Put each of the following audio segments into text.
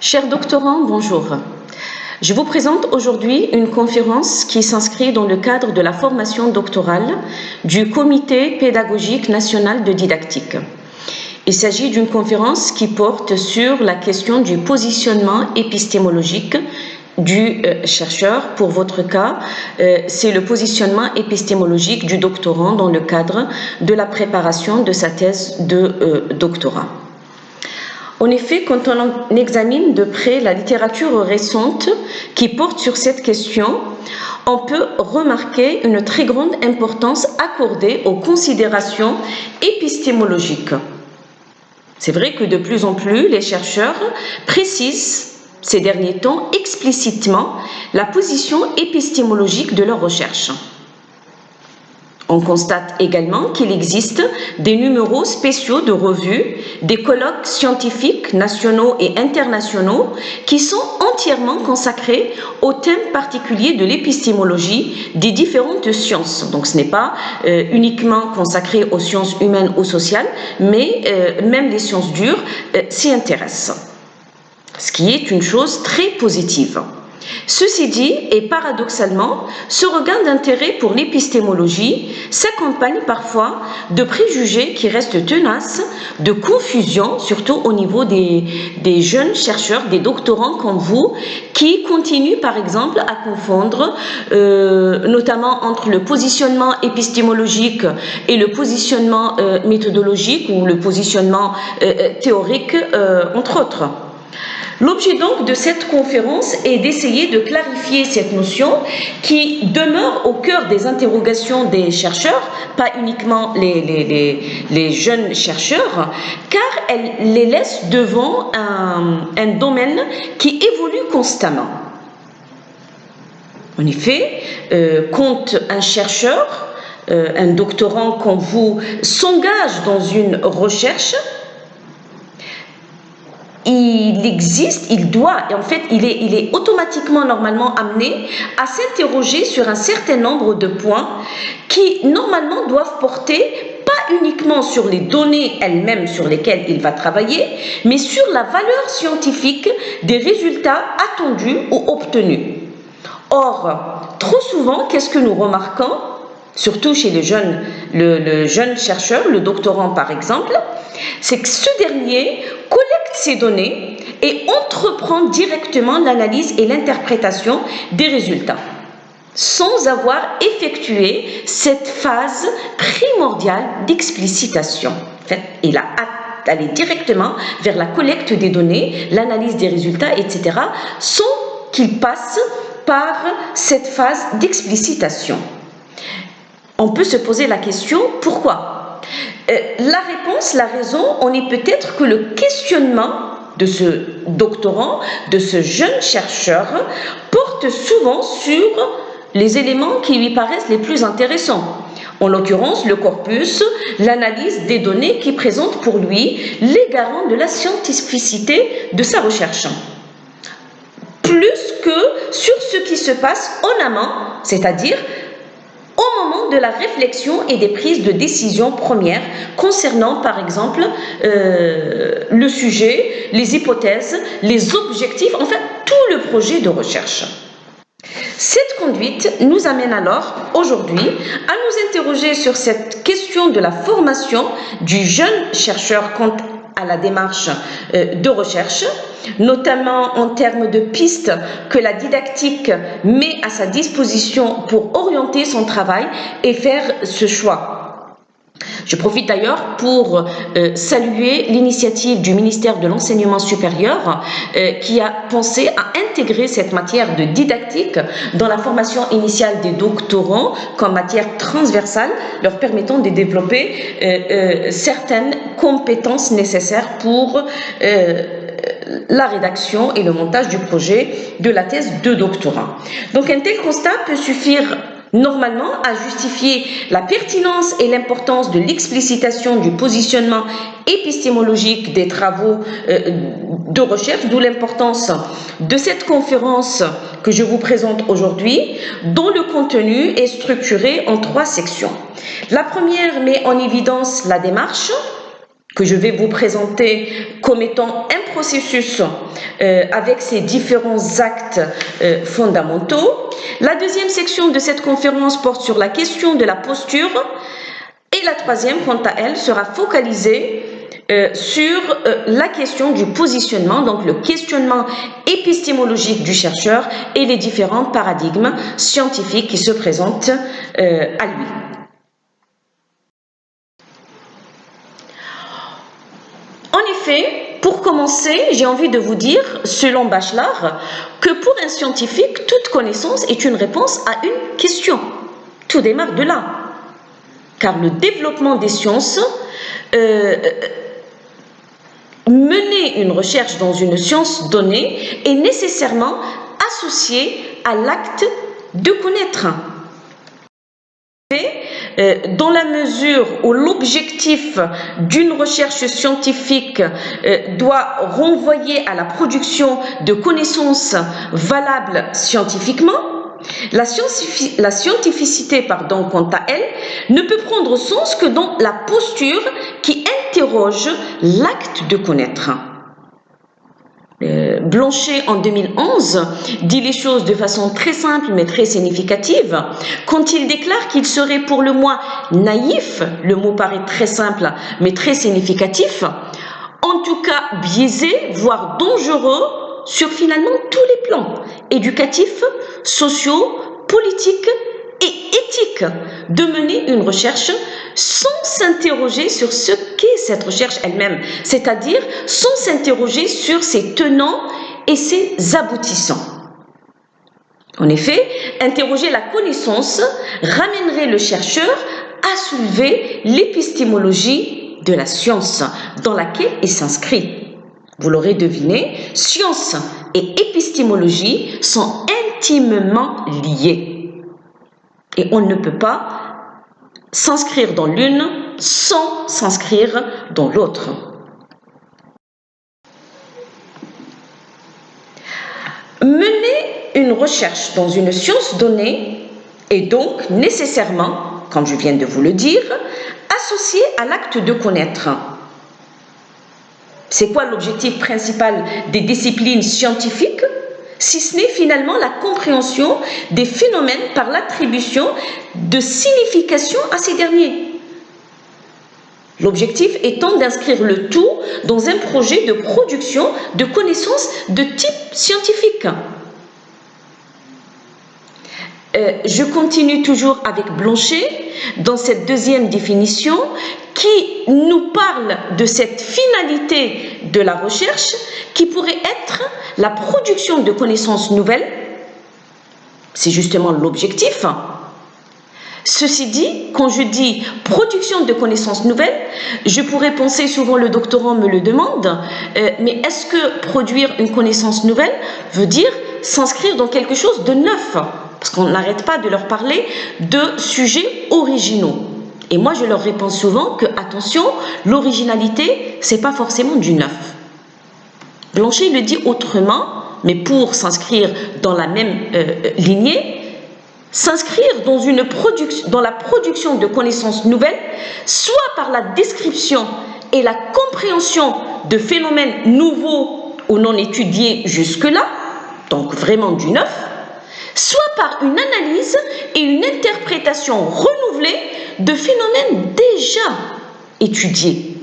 Chers doctorants, bonjour. Je vous présente aujourd'hui une conférence qui s'inscrit dans le cadre de la formation doctorale du Comité pédagogique national de didactique. Il s'agit d'une conférence qui porte sur la question du positionnement épistémologique du chercheur. Pour votre cas, c'est le positionnement épistémologique du doctorant dans le cadre de la préparation de sa thèse de doctorat. En effet, quand on examine de près la littérature récente qui porte sur cette question, on peut remarquer une très grande importance accordée aux considérations épistémologiques. C'est vrai que de plus en plus, les chercheurs précisent ces derniers temps explicitement la position épistémologique de leur recherche. On constate également qu'il existe des numéros spéciaux de revues, des colloques scientifiques nationaux et internationaux qui sont entièrement consacrés au thème particulier de l'épistémologie des différentes sciences. Donc ce n'est pas uniquement consacré aux sciences humaines ou sociales, mais même les sciences dures s'y intéressent. Ce qui est une chose très positive. Ceci dit, et paradoxalement, ce regain d'intérêt pour l'épistémologie s'accompagne parfois de préjugés qui restent tenaces, de confusion, surtout au niveau des jeunes chercheurs, des doctorants comme vous, qui continuent par exemple à confondre, notamment entre le positionnement épistémologique et le positionnement méthodologique ou le positionnement théorique, entre autres. L'objet donc de cette conférence est d'essayer de clarifier cette notion qui demeure au cœur des interrogations des chercheurs, pas uniquement les jeunes chercheurs, car elle les laisse devant un domaine qui évolue constamment. En effet, quand un chercheur, un doctorant comme vous, s'engage dans une recherche, il existe, il doit, et en fait, il est automatiquement, normalement amené à s'interroger sur un certain nombre de points qui, normalement, doivent porter pas uniquement sur les données elles-mêmes sur lesquelles il va travailler, mais sur la valeur scientifique des résultats attendus ou obtenus. Or, trop souvent, qu'est-ce que nous remarquons, surtout chez les jeunes, le jeune chercheur, le doctorant par exemple, c'est que ce dernier collecte ces données et entreprend directement l'analyse et l'interprétation des résultats, sans avoir effectué cette phase primordiale d'explicitation. En fait, il a allé directement vers la collecte des données, l'analyse des résultats, etc., sans qu'il passe par cette phase d'explicitation. On peut se poser la question, pourquoi ? La réponse, la raison, on est peut-être que le questionnement de ce doctorant, de ce jeune chercheur, porte souvent sur les éléments qui lui paraissent les plus intéressants. En l'occurrence, le corpus, l'analyse des données qui présentent pour lui les garants de la scientificité de sa recherche. Plus que sur ce qui se passe en amont, c'est-à-dire au moment de la réflexion et des prises de décision premières concernant par exemple le sujet, les hypothèses, les objectifs, enfin tout le projet de recherche. Cette conduite nous amène alors aujourd'hui à nous interroger sur cette question de la formation du jeune chercheur quant à la démarche de recherche, notamment en termes de pistes que la didactique met à sa disposition pour orienter son travail et faire ce choix. Je profite d'ailleurs pour saluer l'initiative du ministère de l'Enseignement supérieur qui a pensé à intégrer cette matière de didactique dans la formation initiale des doctorants comme matière transversale, leur permettant de développer certaines compétences nécessaires pour la rédaction et le montage du projet de la thèse de doctorat. Donc un tel constat peut suffire normalement à justifier la pertinence et l'importance de l'explicitation du positionnement épistémologique des travaux de recherche, d'où l'importance de cette conférence que je vous présente aujourd'hui, dont le contenu est structuré en 3 sections. La première met en évidence la démarche que je vais vous présenter comme étant un processus avec ses différents actes fondamentaux. La deuxième section de cette conférence porte sur la question de la posture et la troisième, quant à elle, sera focalisée sur la question du positionnement, donc le questionnement épistémologique du chercheur et les différents paradigmes scientifiques qui se présentent à lui. En effet, pour commencer, j'ai envie de vous dire, selon Bachelard, que pour un scientifique, toute connaissance est une réponse à une question. Tout démarre de là. Car le développement des sciences, mener une recherche dans une science donnée est nécessairement associé à l'acte de connaître. Dans la mesure où l'objectif d'une recherche scientifique doit renvoyer à la production de connaissances valables scientifiquement, la scientificité, quant à elle, ne peut prendre sens que dans la posture qui interroge l'acte de connaître. Blanchet, en 2011, dit les choses de façon très simple mais très significative quand il déclare qu'il serait pour le moins naïf, le mot paraît très simple mais très significatif, en tout cas biaisé, voire dangereux sur finalement tous les plans, éducatifs, sociaux, politiques et éthiques, de mener une recherche sans s'interroger sur ce qu'est cette recherche elle-même, c'est-à-dire sans s'interroger sur ses tenants et ses aboutissants. En effet, interroger la connaissance ramènerait le chercheur à soulever l'épistémologie de la science dans laquelle il s'inscrit. Vous l'aurez deviné, science et épistémologie sont intimement liées. Et on ne peut pas s'inscrire dans l'une sans s'inscrire dans l'autre. Mener une recherche dans une science donnée est donc nécessairement, comme je viens de vous le dire, associé à l'acte de connaître. C'est quoi l'objectif principal des disciplines scientifiques, si ce n'est finalement la compréhension des phénomènes par l'attribution de signification à ces derniers. L'objectif étant d'inscrire le tout dans un projet de production de connaissances de type scientifique. Je continue toujours avec Blanchet dans cette deuxième définition qui nous parle de cette finalité de la recherche qui pourrait être la production de connaissances nouvelles. C'est justement l'objectif. Ceci dit, quand je dis production de connaissances nouvelles, je pourrais penser, souvent le doctorant me le demande, mais est-ce que produire une connaissance nouvelle veut dire s'inscrire dans quelque chose de neuf? Parce qu'on n'arrête pas de leur parler de sujets originaux. Et moi, je leur réponds souvent que, attention, l'originalité, c'est pas forcément du neuf. Blanchet le dit autrement, mais pour s'inscrire dans la même lignée, s'inscrire dans la production de connaissances nouvelles, soit par la description et la compréhension de phénomènes nouveaux ou non étudiés jusque-là, donc vraiment du neuf, soit par une analyse et une interprétation renouvelée de phénomènes déjà étudiés.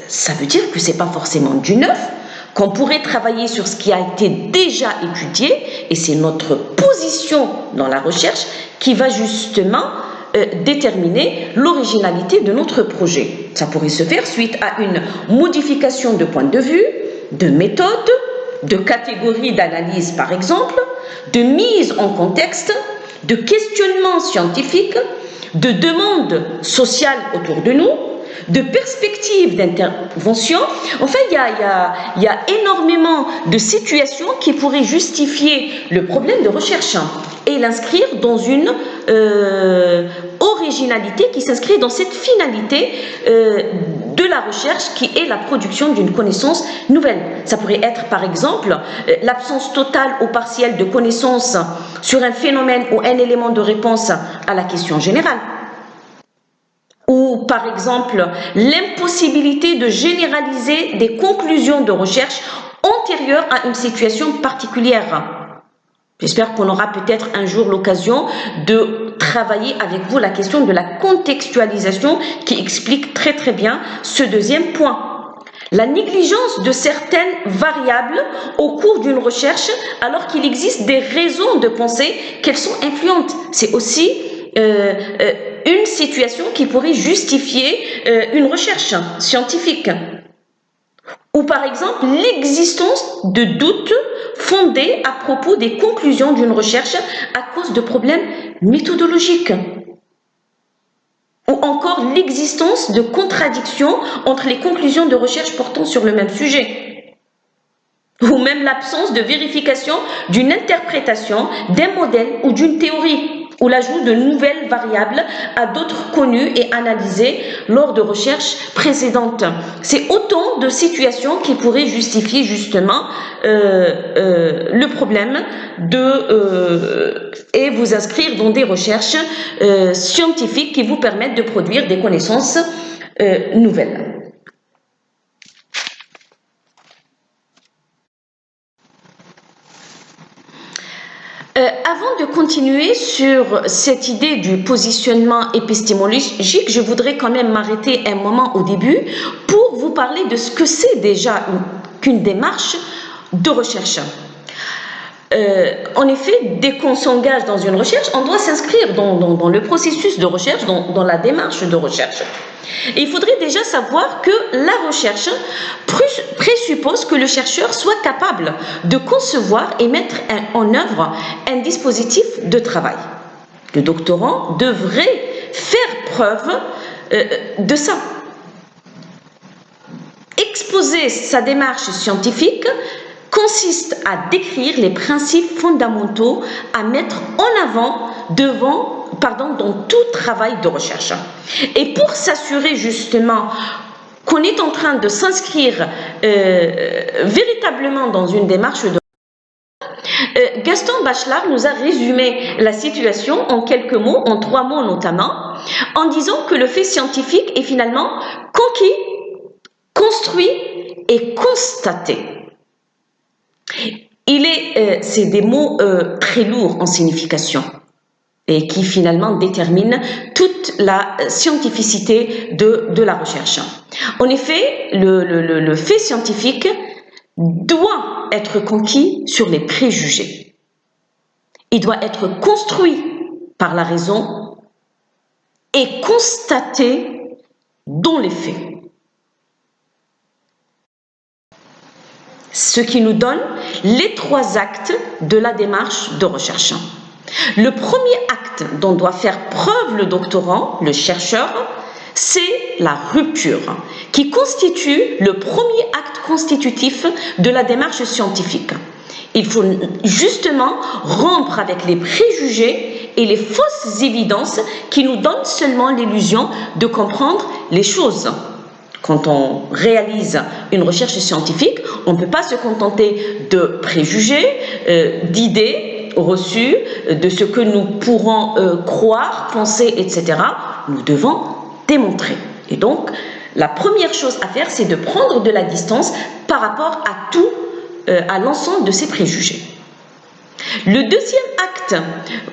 Ça veut dire que ce n'est pas forcément du neuf, qu'on pourrait travailler sur ce qui a été déjà étudié, et c'est notre position dans la recherche qui va justement déterminer l'originalité de notre projet. Ça pourrait se faire suite à une modification de point de vue, de méthode, de catégorie d'analyse par exemple, de mise en contexte, de questionnement scientifique, de demande sociale autour de nous, de perspectives d'intervention. Enfin, il y a énormément de situations qui pourraient justifier le problème de recherche et l'inscrire dans une originalité qui s'inscrit dans cette finalité de la recherche qui est la production d'une connaissance nouvelle. Ça pourrait être par exemple l'absence totale ou partielle de connaissance sur un phénomène ou un élément de réponse à la question générale. ou par exemple l'impossibilité de généraliser des conclusions de recherche antérieures à une situation particulière. J'espère qu'on aura peut-être un jour l'occasion de travailler avec vous la question de la contextualisation qui explique très très bien ce deuxième point. La négligence de certaines variables au cours d'une recherche alors qu'il existe des raisons de penser qu'elles sont influentes. C'est aussi une situation qui pourrait justifier une recherche scientifique. Ou par exemple l'existence de doutes fondés à propos des conclusions d'une recherche à cause de problèmes méthodologiques. Ou encore l'existence de contradictions entre les conclusions de recherche portant sur le même sujet. Ou même l'absence de vérification d'une interprétation, d'un modèle ou d'une théorie, ou l'ajout de nouvelles variables à d'autres connues et analysées lors de recherches précédentes. C'est autant de situations qui pourraient justifier justement le problème et vous inscrire dans des recherches scientifiques qui vous permettent de produire des connaissances nouvelles. Avant de continuer sur cette idée du positionnement épistémologique, je voudrais quand même m'arrêter un moment au début pour vous parler de ce que c'est déjà qu'une démarche de recherche. En effet, dès qu'on s'engage dans une recherche, on doit s'inscrire dans le processus de recherche, dans la démarche de recherche. Et il faudrait déjà savoir que la recherche présuppose que le chercheur soit capable de concevoir et mettre en œuvre un dispositif de travail. Le doctorant devrait faire preuve de ça. Exposer sa démarche scientifique consiste à décrire les principes fondamentaux à mettre en avant dans tout travail de recherche. Et pour s'assurer justement qu'on est en train de s'inscrire véritablement dans une démarche de Gaston Bachelard nous a résumé la situation en quelques mots, en 3 mots notamment, en disant que le fait scientifique est finalement conquis, construit et constaté. C'est des mots très lourds en signification et qui finalement déterminent toute la scientificité de la recherche. En effet, le fait scientifique doit être conquis sur les préjugés. Il doit être construit par la raison et constaté dans les faits. Ce qui nous donne les 3 actes de la démarche de recherche. Le premier acte dont doit faire preuve le doctorant, le chercheur, c'est la rupture, qui constitue le premier acte constitutif de la démarche scientifique. Il faut justement rompre avec les préjugés et les fausses évidences qui nous donnent seulement l'illusion de comprendre les choses. Quand on réalise une recherche scientifique, on ne peut pas se contenter de préjugés, d'idées reçues, de ce que nous pourrons croire, penser, etc. Nous devons démontrer. Et donc, la première chose à faire, c'est de prendre de la distance par rapport à l'ensemble de ces préjugés. Le deuxième acte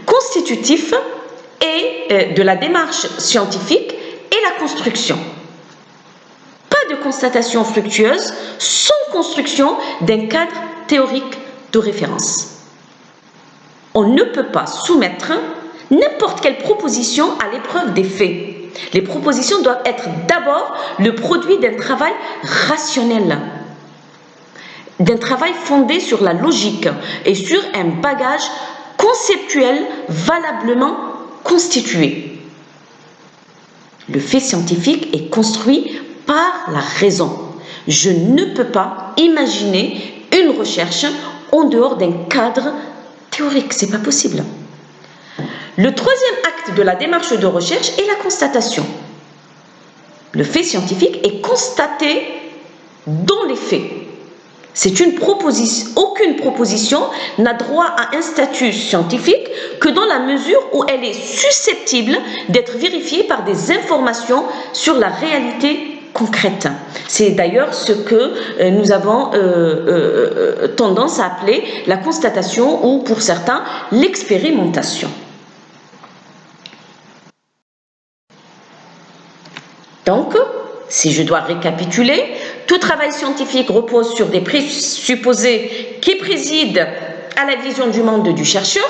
constitutif de la démarche scientifique est la construction. Pas de constatation fructueuse sans construction d'un cadre théorique de référence. On ne peut pas soumettre n'importe quelle proposition à l'épreuve des faits. Les propositions doivent être d'abord le produit d'un travail rationnel, d'un travail fondé sur la logique et sur un bagage conceptuel valablement constitué. Le fait scientifique est construit par la raison. Je ne peux pas imaginer une recherche en dehors d'un cadre théorique, c'est pas possible. Le troisième acte de la démarche de recherche est la constatation. Le fait scientifique est constaté dans les faits. C'est une proposition, aucune proposition n'a droit à un statut scientifique que dans la mesure où elle est susceptible d'être vérifiée par des informations sur la réalité concrète. C'est d'ailleurs ce que nous avons tendance à appeler la constatation ou pour certains l'expérimentation. Donc, si je dois récapituler, tout travail scientifique repose sur des présupposés qui président à la vision du monde du chercheur.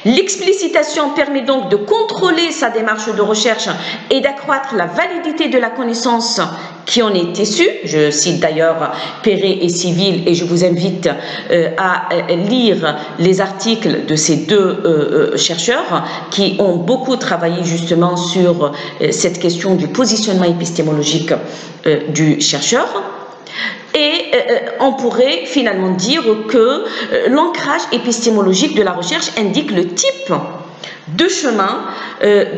L'explicitation permet donc de contrôler sa démarche de recherche et d'accroître la validité de la connaissance qui en est issue. Je cite d'ailleurs Perret et Civil et je vous invite à lire les articles de ces deux chercheurs qui ont beaucoup travaillé justement sur cette question du positionnement épistémologique du chercheur. Et on pourrait finalement dire que l'ancrage épistémologique de la recherche indique le type de chemin que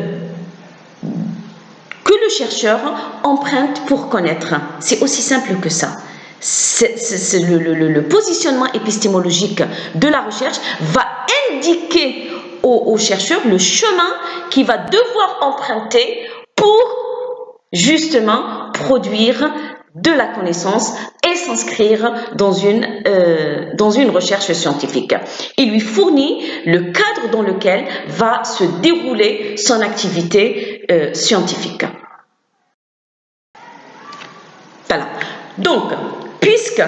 le chercheur emprunte pour connaître. C'est aussi simple que ça. Le positionnement épistémologique de la recherche va indiquer au chercheur le chemin qu'il va devoir emprunter pour justement produire de la connaissance et s'inscrire dans une recherche scientifique. Il lui fournit le cadre dans lequel va se dérouler son activité scientifique. Voilà. Donc, puisque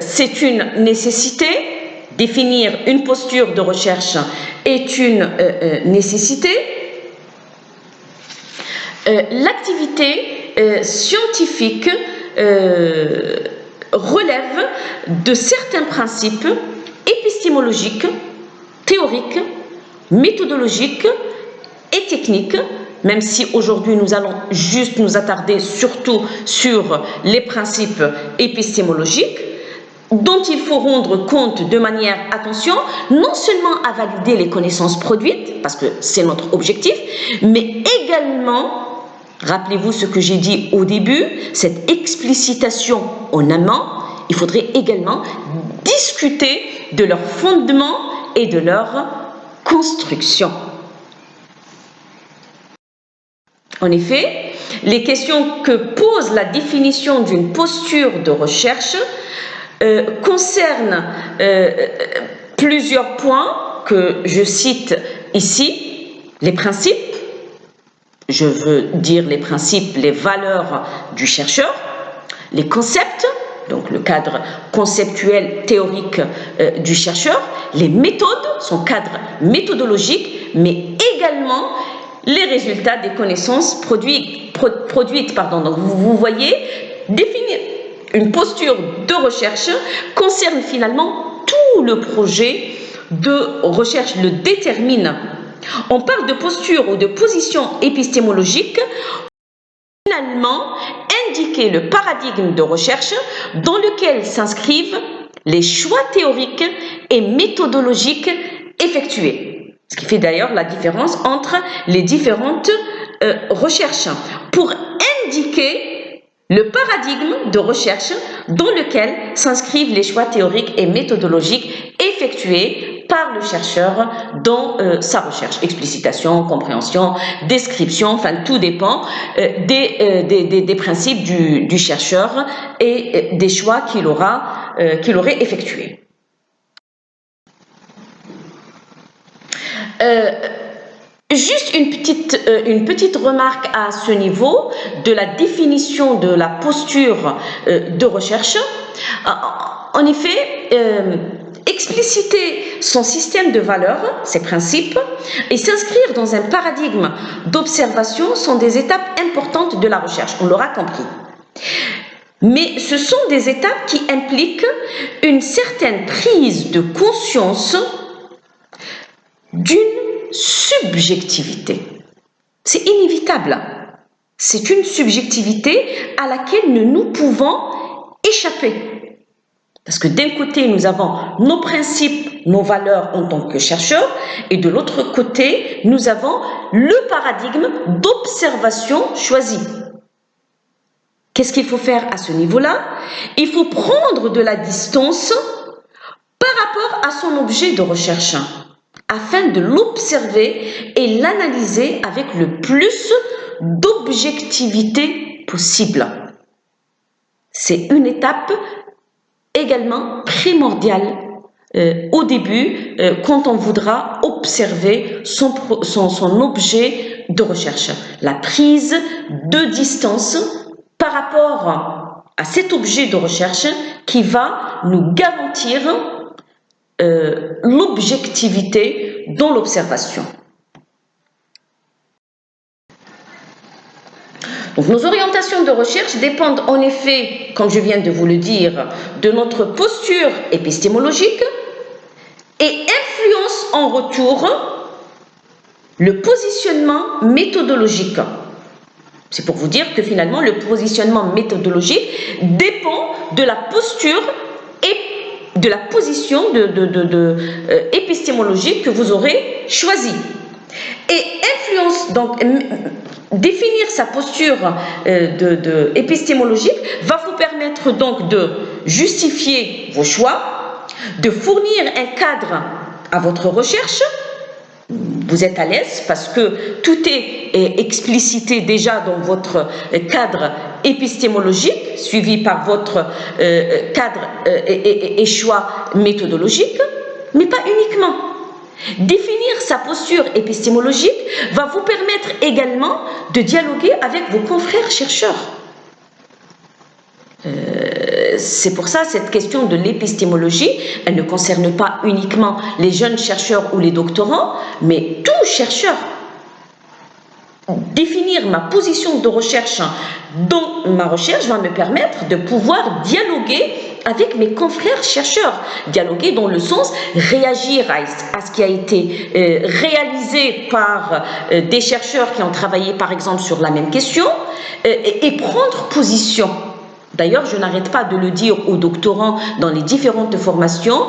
c'est une nécessité, définir une posture de recherche est une nécessité, l'activité scientifique relève de certains principes épistémologiques, théoriques, méthodologiques et techniques, même si aujourd'hui nous allons juste nous attarder surtout sur les principes épistémologiques, dont il faut rendre compte de manière, attention, non seulement à valider les connaissances produites, parce que c'est notre objectif, mais également, rappelez-vous ce que j'ai dit au début, cette explicitation en amont, il faudrait également discuter de leur fondement et de leur construction. En effet, les questions que pose la définition d'une posture de recherche concernent plusieurs points que je cite ici, les principes. Je veux dire les principes, les valeurs du chercheur, les concepts, donc le cadre conceptuel théorique du chercheur, les méthodes, son cadre méthodologique, mais également les résultats des connaissances produites. Donc vous voyez, définir une posture de recherche concerne finalement tout le projet de recherche, le détermine. On parle de posture ou de position épistémologique, finalement indiquer le paradigme de recherche dans lequel s'inscrivent les choix théoriques et méthodologiques effectués. Ce qui fait d'ailleurs la différence entre les différentes recherches. Pour indiquer le paradigme de recherche dans lequel s'inscrivent les choix théoriques et méthodologiques effectués par le chercheur dans sa recherche. Explicitation, compréhension, description, enfin tout dépend des principes du chercheur et des choix qu'il aurait effectués. Juste une petite remarque à ce niveau de la définition de la posture de recherche. En effet, expliciter son système de valeurs, ses principes, et s'inscrire dans un paradigme d'observation sont des étapes importantes de la recherche, on l'aura compris. Mais ce sont des étapes qui impliquent une certaine prise de conscience d'une subjectivité. C'est inévitable. C'est une subjectivité à laquelle nous pouvons échapper. Parce que d'un côté, nous avons nos principes, nos valeurs en tant que chercheurs, et de l'autre côté, nous avons le paradigme d'observation choisi. Qu'est-ce qu'il faut faire à ce niveau-là? Il faut prendre de la distance par rapport à son objet de recherche afin de l'observer et l'analyser avec le plus d'objectivité possible. C'est une étape également primordiale au début quand on voudra observer son objet de recherche. La prise de distance par rapport à cet objet de recherche qui va nous garantir l'objectivité dans l'observation. Donc, nos orientations de recherche dépendent en effet, comme je viens de vous le dire, de notre posture épistémologique et influencent en retour le positionnement méthodologique. C'est pour vous dire que finalement, le positionnement méthodologique dépend de la posture et de la position épistémologique que vous aurez choisie. Et influence, donc, définir sa posture épistémologique va vous permettre donc de justifier vos choix, de fournir un cadre à votre recherche. Vous êtes à l'aise parce que tout est explicité déjà dans votre cadre épistémologique, suivi par votre cadre et choix méthodologique, mais pas uniquement. Définir sa posture épistémologique va vous permettre également de dialoguer avec vos confrères chercheurs. C'est pour ça cette question de l'épistémologie, elle ne concerne pas uniquement les jeunes chercheurs ou les doctorants, mais tout chercheur. Définir ma position de recherche dans ma recherche va me permettre de pouvoir dialoguer avec mes confrères chercheurs. Dialoguer dans le sens réagir à ce qui a été réalisé par des chercheurs qui ont travaillé par exemple sur la même question et prendre position. D'ailleurs, je n'arrête pas de le dire aux doctorants dans les différentes formations.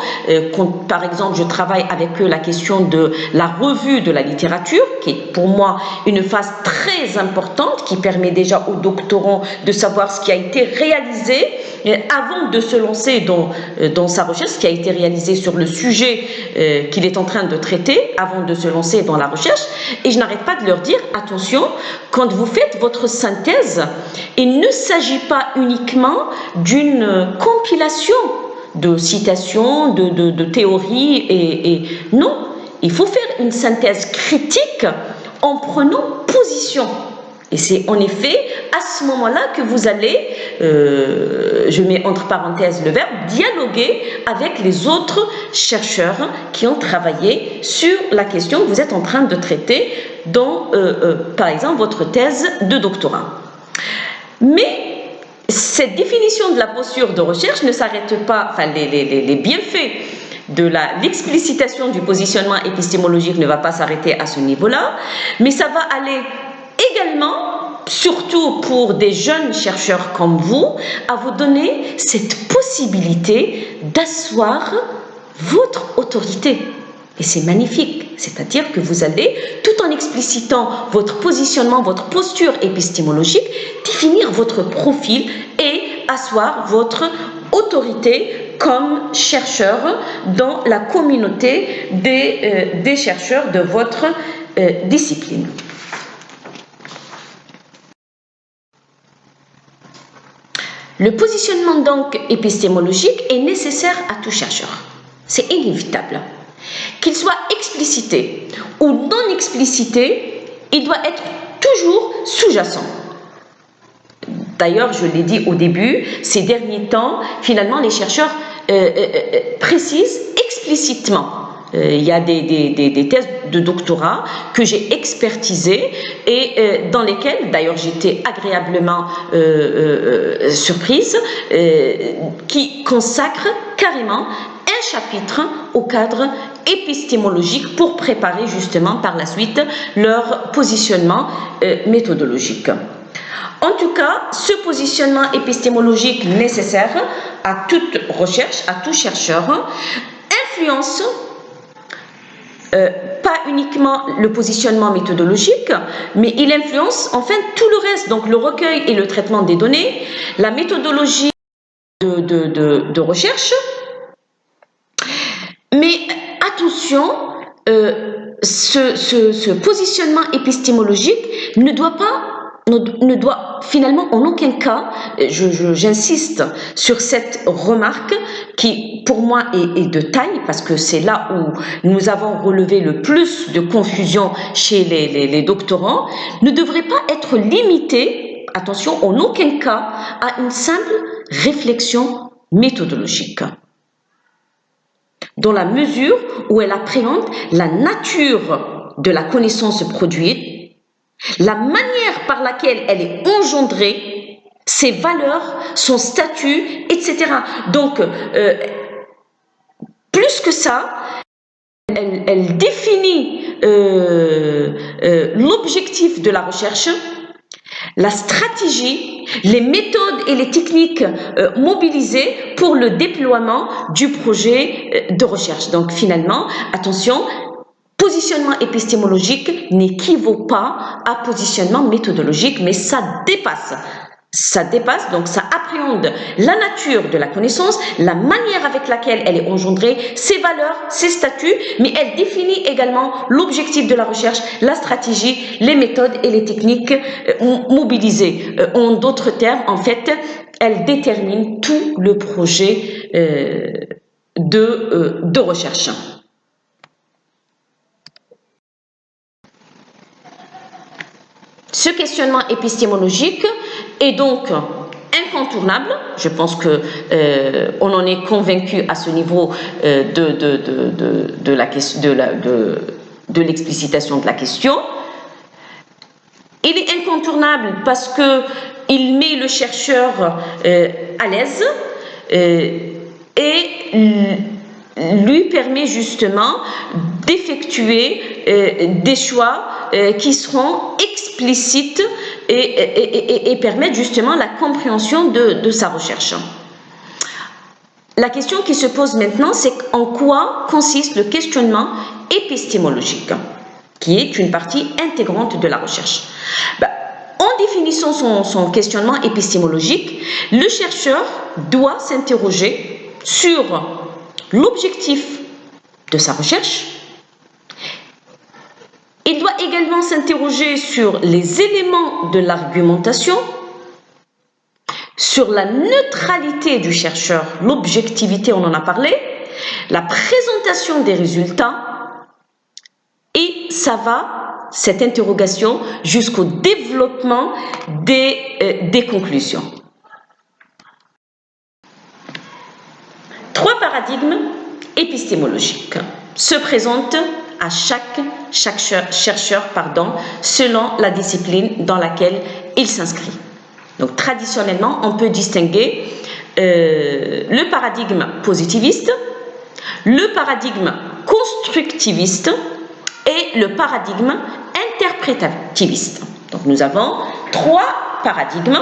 Quand, par exemple, je travaille avec eux la question de la revue de la littérature, qui est pour moi une phase très importante, qui permet déjà aux doctorants de savoir ce qui a été réalisé avant de se lancer dans sa recherche, ce qui a été réalisé sur le sujet qu'il est en train de traiter, avant de se lancer dans la recherche. Et je n'arrête pas de leur dire, attention, quand vous faites votre synthèse, il ne s'agit pas uniquement d'une compilation de citations, de théories et non, il faut faire une synthèse critique en prenant position. Et c'est en effet à ce moment-là que vous allez, je mets entre parenthèses le verbe, dialoguer avec les autres chercheurs qui ont travaillé sur la question que vous êtes en train de traiter dans, par exemple, votre thèse de doctorat. Mais cette définition de la posture de recherche ne s'arrête pas, enfin les bienfaits de l'explicitation du positionnement épistémologique ne va pas s'arrêter à ce niveau-là, mais ça va aller également, surtout pour des jeunes chercheurs comme vous, à vous donner cette possibilité d'asseoir votre autorité. Et c'est magnifique, c'est-à-dire que vous allez, tout en explicitant votre positionnement, votre posture épistémologique, définir votre profil et asseoir votre autorité comme chercheur dans la communauté des chercheurs de votre discipline. Le positionnement donc épistémologique est nécessaire à tout chercheur. C'est inévitable. Qu'il soit explicité ou non explicité, il doit être toujours sous-jacent. D'ailleurs, je l'ai dit au début, ces derniers temps, finalement, les chercheurs précisent explicitement. Il y a des thèses de doctorat que j'ai expertisées et dans lesquelles, d'ailleurs, j'étais agréablement surprise, qui consacrent carrément un chapitre au cadre épistémologique pour préparer justement par la suite leur positionnement méthodologique. En tout cas, ce positionnement épistémologique nécessaire à toute recherche, à tout chercheur, influence pas uniquement le positionnement méthodologique, mais il influence enfin tout le reste, donc le recueil et le traitement des données, la méthodologie de recherche. Mais attention, ce positionnement épistémologique ne doit finalement en aucun cas, j'insiste sur cette remarque qui pour moi est de taille, parce que c'est là où nous avons relevé le plus de confusion chez les doctorants, ne devrait pas être limité, attention, en aucun cas, à une simple réflexion méthodologique, dans la mesure où elle appréhende la nature de la connaissance produite, la manière par laquelle elle est engendrée, ses valeurs, son statut, etc. Donc, plus que ça, elle définit l'objectif de la recherche, la stratégie, les méthodes et les techniques mobilisées pour le déploiement du projet de recherche. Donc finalement, attention, positionnement épistémologique n'équivaut pas à positionnement méthodologique, mais ça dépasse. Ça dépasse, donc ça appréhende la nature de la connaissance, la manière avec laquelle elle est engendrée, ses valeurs, ses statuts, mais elle définit également l'objectif de la recherche, la stratégie, les méthodes et les techniques mobilisées. En d'autres termes, en fait, elle détermine tout le projet de recherche. Ce questionnement épistémologique est donc incontournable. Je pense que on en est convaincu à ce niveau de l'explicitation de la question. Il est incontournable parce que il met le chercheur à l'aise et lui permet justement d'effectuer des choix qui seront explicites et permettent justement la compréhension de sa recherche. La question qui se pose maintenant, c'est en quoi consiste le questionnement épistémologique, qui est une partie intégrante de la recherche. En définissant son questionnement épistémologique, le chercheur doit s'interroger sur l'objectif de sa recherche. Il doit également s'interroger sur les éléments de l'argumentation, sur la neutralité du chercheur, l'objectivité, on en a parlé, la présentation des résultats, et ça va, cette interrogation, jusqu'au développement des conclusions. 3 paradigmes épistémologiques se présentent à chaque chercheur selon la discipline dans laquelle il s'inscrit. Donc traditionnellement, on peut distinguer le paradigme positiviste, le paradigme constructiviste et le paradigme interprétativiste. Donc nous avons 3 paradigmes.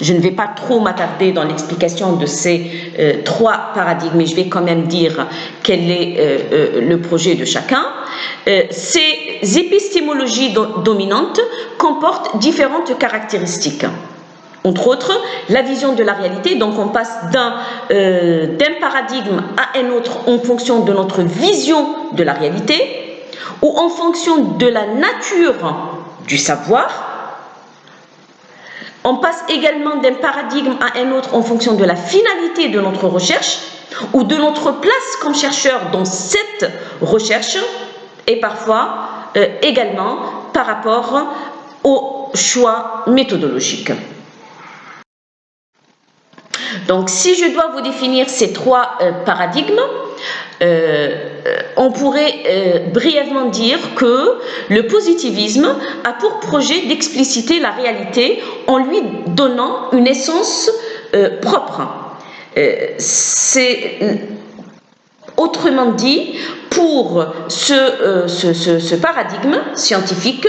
Je ne vais pas trop m'attarder dans l'explication de ces 3 paradigmes, mais je vais quand même dire quel est le projet de chacun. Ces épistémologies dominantes comportent différentes caractéristiques. Entre autres, la vision de la réalité, donc on passe d'un paradigme à un autre en fonction de notre vision de la réalité, ou en fonction de la nature du savoir. On passe également d'un paradigme à un autre en fonction de la finalité de notre recherche ou de notre place comme chercheur dans cette recherche et parfois également par rapport au choix méthodologique. Donc si je dois vous définir ces 3 paradigmes, on pourrait brièvement dire que le positivisme a pour projet d'expliciter la réalité en lui donnant une essence propre. C'est autrement dit, pour ce paradigme scientifique,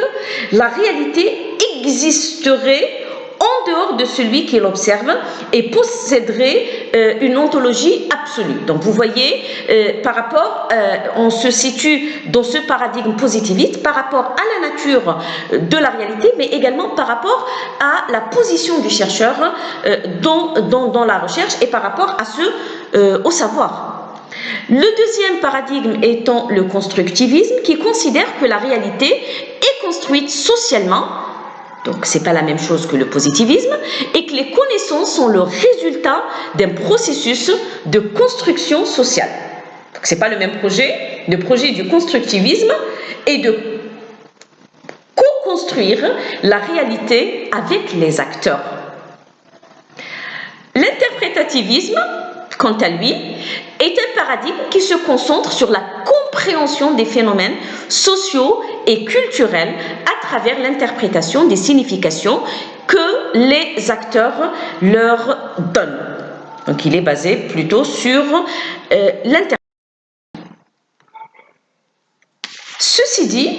la réalité existerait en dehors de celui qui l'observe et posséderait une ontologie absolue. Donc vous voyez, par rapport, on se situe dans ce paradigme positiviste par rapport à la nature de la réalité, mais également par rapport à la position du chercheur dans la recherche et par rapport au savoir. Le deuxième paradigme étant le constructivisme qui considère que la réalité est construite socialement, donc ce n'est pas la même chose que le positivisme, et que les connaissances sont le résultat d'un processus de construction sociale. Donc ce n'est pas le même projet. Le projet du constructivisme est de co-construire la réalité avec les acteurs. L'interprétativisme, quant à lui, est un paradigme qui se concentre sur la compréhension des phénomènes sociaux et culturels à travers l'interprétation des significations que les acteurs leur donnent. Donc il est basé plutôt sur l'interprétation. Ceci dit,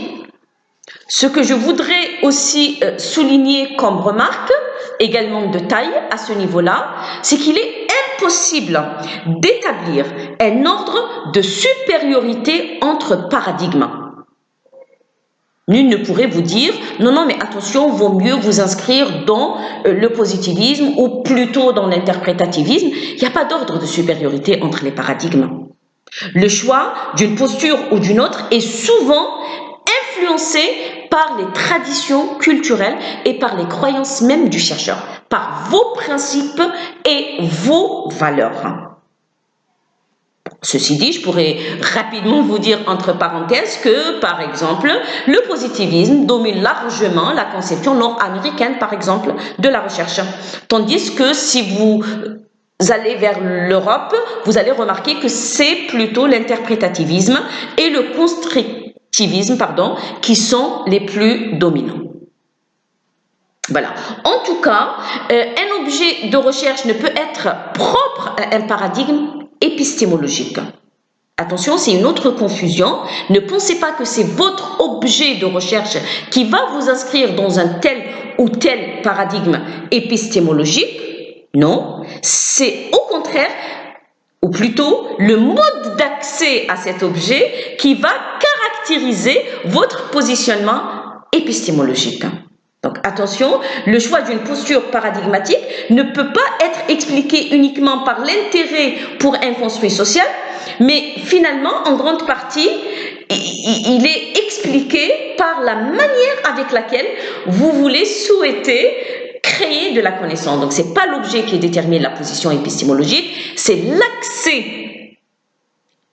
ce que je voudrais aussi souligner comme remarque, également de taille à ce niveau-là, c'est qu'il est impossible d'établir un ordre de supériorité entre paradigmes. Nul ne pourrait vous dire « Non, mais attention, vaut mieux vous inscrire dans le positivisme ou plutôt dans l'interprétativisme. » Il n'y a pas d'ordre de supériorité entre les paradigmes. Le choix d'une posture ou d'une autre est souvent influencé par les traditions culturelles et par les croyances même du chercheur, par vos principes et vos valeurs. Ceci dit, je pourrais rapidement vous dire entre parenthèses que, par exemple, le positivisme domine largement la conception nord-américaine, par exemple, de la recherche. Tandis que si vous allez vers l'Europe, vous allez remarquer que c'est plutôt l'interprétativisme et le constructivisme, qui sont les plus dominants. Voilà. En tout cas, un objet de recherche ne peut être propre à un paradigme épistémologique. Attention, c'est une autre confusion. Ne pensez pas que c'est votre objet de recherche qui va vous inscrire dans un tel ou tel paradigme épistémologique. Non, c'est au contraire, ou plutôt le mode d'accès à cet objet qui va caractériser votre positionnement épistémologique. Donc attention, le choix d'une posture paradigmatique ne peut pas être expliqué uniquement par l'intérêt pour un construit social, mais finalement, en grande partie, il est expliqué par la manière avec laquelle vous voulez souhaiter créer de la connaissance. Donc ce n'est pas l'objet qui détermine la position épistémologique, c'est l'accès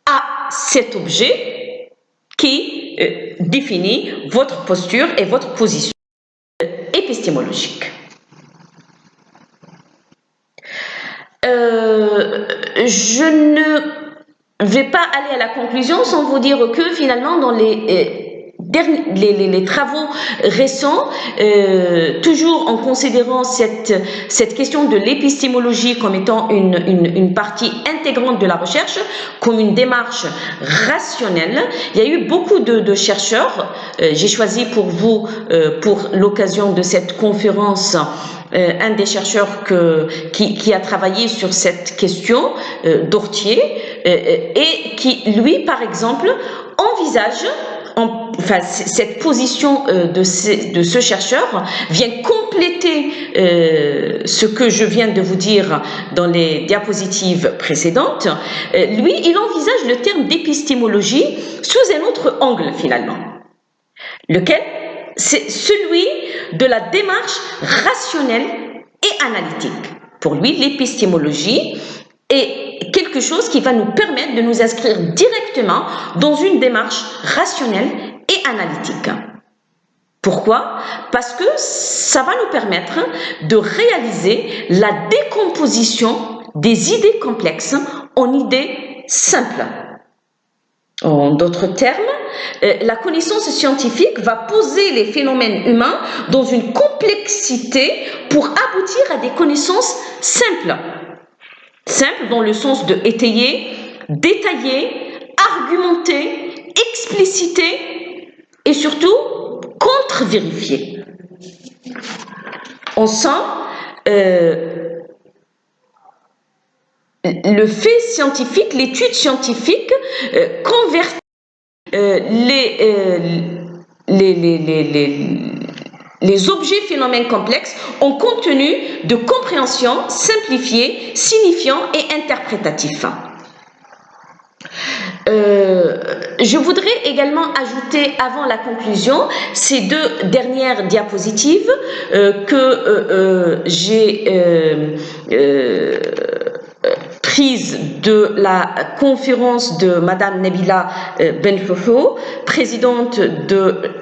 à cet objet qui définit votre posture et votre position épistémologique. Je ne vais pas aller à la conclusion sans vous dire que finalement dans les travaux récents, toujours en considérant cette question de l'épistémologie comme étant une partie intégrante de la recherche, comme une démarche rationnelle, il y a eu beaucoup de chercheurs. J'ai choisi pour vous, pour l'occasion de cette conférence, un des chercheurs qui a travaillé sur cette question, Dortier, et qui, lui, par exemple, envisage, cette position de ce chercheur vient compléter ce que je viens de vous dire dans les diapositives précédentes. Lui, il envisage le terme d'épistémologie sous un autre angle finalement, lequel c'est celui de la démarche rationnelle et analytique. Pour lui, l'épistémologie est quelque chose qui va nous permettre de nous inscrire directement dans une démarche rationnelle et analytique. Pourquoi? Parce que ça va nous permettre de réaliser la décomposition des idées complexes en idées simples. En d'autres termes, la connaissance scientifique va poser les phénomènes humains dans une complexité pour aboutir à des connaissances simples. Simples dans le sens de étayer, détailler, argumenter, expliciter et surtout contre-vérifier. On sent le fait scientifique, l'étude scientifique convertit les objets phénomènes complexes en contenu de compréhension simplifié, signifiant et interprétatif. Je voudrais également ajouter avant la conclusion ces deux dernières diapositives que j'ai prise de la conférence de Madame Nabila Benfouhou, présidente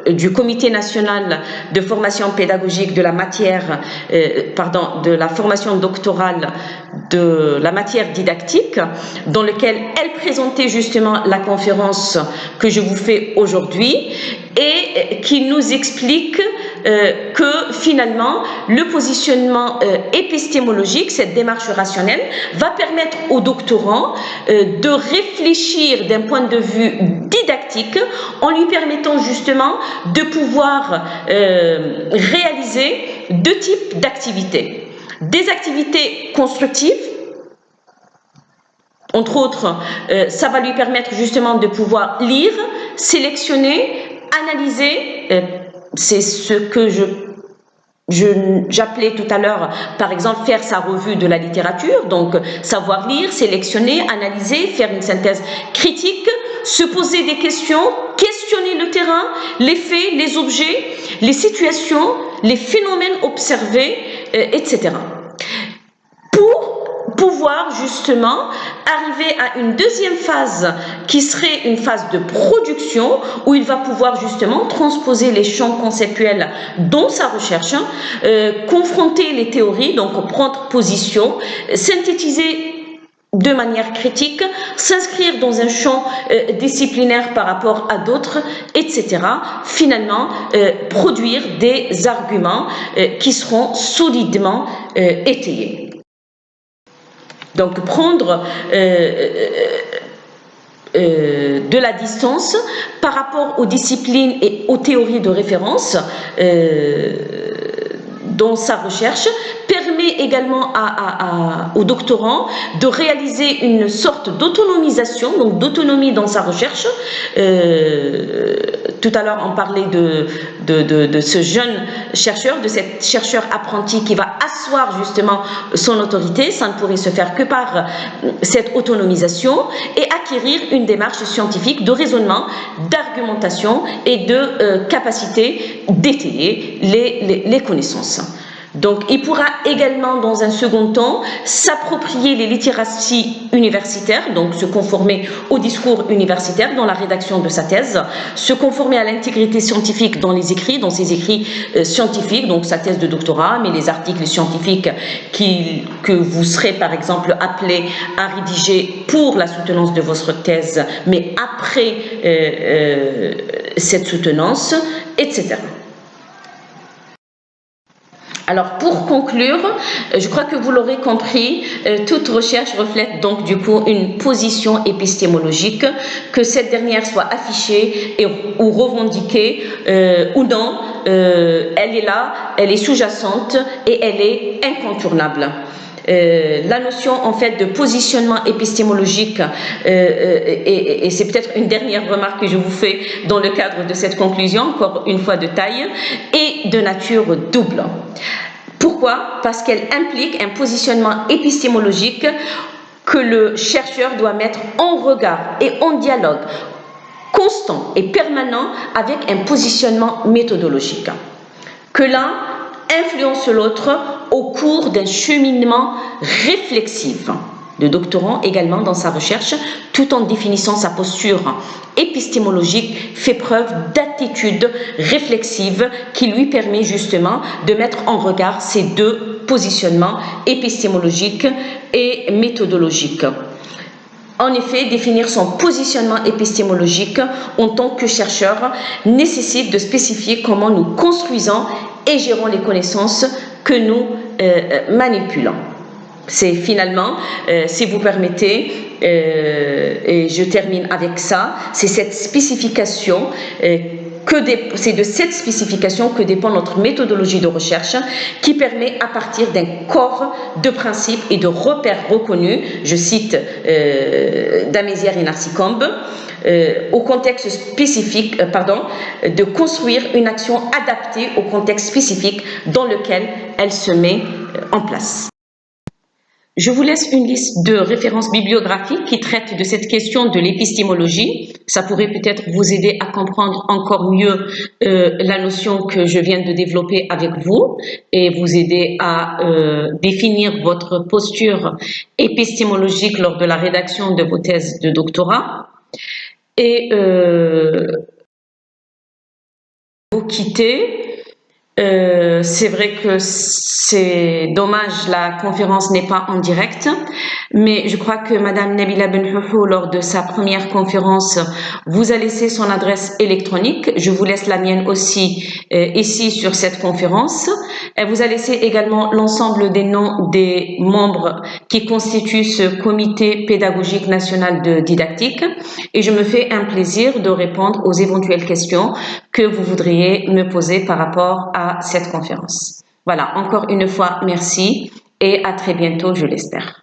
du Comité national de formation pédagogique de la matière, de la formation doctorale de la matière didactique, dans lequel elle présentait justement la conférence que je vous fais aujourd'hui et qui nous explique que finalement le positionnement épistémologique, cette démarche rationnelle, va permettre aux doctorants de réfléchir d'un point de vue didactique en lui permettant justement de pouvoir réaliser deux types d'activités. Des activités constructives, entre autres, ça va lui permettre justement de pouvoir lire, sélectionner, analyser, c'est ce que j'appelais tout à l'heure, par exemple, faire sa revue de la littérature, donc savoir lire, sélectionner, analyser, faire une synthèse critique, se poser des questions, questionner le terrain, les faits, les objets, les situations, les phénomènes observés, etc. Pour pouvoir justement arriver à une deuxième phase qui serait une phase de production où il va pouvoir justement transposer les champs conceptuels dans sa recherche, confronter les théories, donc prendre position, synthétiser de manière critique, s'inscrire dans un champ disciplinaire par rapport à d'autres, etc. Finalement, produire des arguments qui seront solidement étayés. Donc, prendre de la distance par rapport aux disciplines et aux théories de référence dans sa recherche permet également aux doctorants de réaliser une sorte d'autonomisation, donc d'autonomie dans sa recherche. Tout à l'heure, on parlait de ce jeune chercheur, de cet chercheur apprenti qui va asseoir justement son autorité. Ça ne pourrait se faire que par cette autonomisation et acquérir une démarche scientifique de raisonnement, d'argumentation et de capacité d'étayer les connaissances. Donc, il pourra également, dans un second temps, s'approprier les littératies universitaires, donc se conformer au discours universitaire dans la rédaction de sa thèse, se conformer à l'intégrité scientifique dans les écrits, dans ses écrits scientifiques, donc sa thèse de doctorat, mais les articles scientifiques que vous serez par exemple appelé à rédiger pour la soutenance de votre thèse, mais après cette soutenance, etc. Alors, pour conclure, je crois que vous l'aurez compris, toute recherche reflète donc du coup une position épistémologique, que cette dernière soit affichée ou revendiquée ou non, elle est là, elle est sous-jacente et elle est incontournable. La notion en fait de positionnement épistémologique et c'est peut-être une dernière remarque que je vous fais dans le cadre de cette conclusion, encore une fois de taille, est de nature double. Pourquoi? Parce qu'elle implique un positionnement épistémologique que le chercheur doit mettre en regard et en dialogue constant et permanent avec un positionnement méthodologique. Que l'un influence l'autre au cours d'un cheminement réflexif. Le doctorant également dans sa recherche, tout en définissant sa posture épistémologique, fait preuve d'attitude réflexive qui lui permet justement de mettre en regard ces deux positionnements épistémologiques et méthodologiques. En effet, définir son positionnement épistémologique en tant que chercheur nécessite de spécifier comment nous construisons et gérons les connaissances que nous manipulons. C'est finalement, si vous permettez, et je termine avec ça, c'est cette spécification c'est de cette spécification que dépend notre méthodologie de recherche qui permet à partir d'un corps de principes et de repères reconnus, je cite Damézière et Narcicombe, au contexte spécifique, de construire une action adaptée au contexte spécifique dans lequel elle se met en place. Je vous laisse une liste de références bibliographiques qui traitent de cette question de l'épistémologie. Ça pourrait peut-être vous aider à comprendre encore mieux la notion que je viens de développer avec vous et vous aider à définir votre posture épistémologique lors de la rédaction de vos thèses de doctorat. Et vous quitter. C'est vrai que c'est dommage, la conférence n'est pas en direct, mais je crois que Madame Nabila Benhouhou, lors de sa première conférence, vous a laissé son adresse électronique. Je vous laisse la mienne aussi ici sur cette conférence. Elle vous a laissé également l'ensemble des noms des membres qui constituent ce comité pédagogique national de didactique et je me fais un plaisir de répondre aux éventuelles questions que vous voudriez me poser par rapport à cette conférence. Voilà, encore une fois, merci et à très bientôt, je l'espère.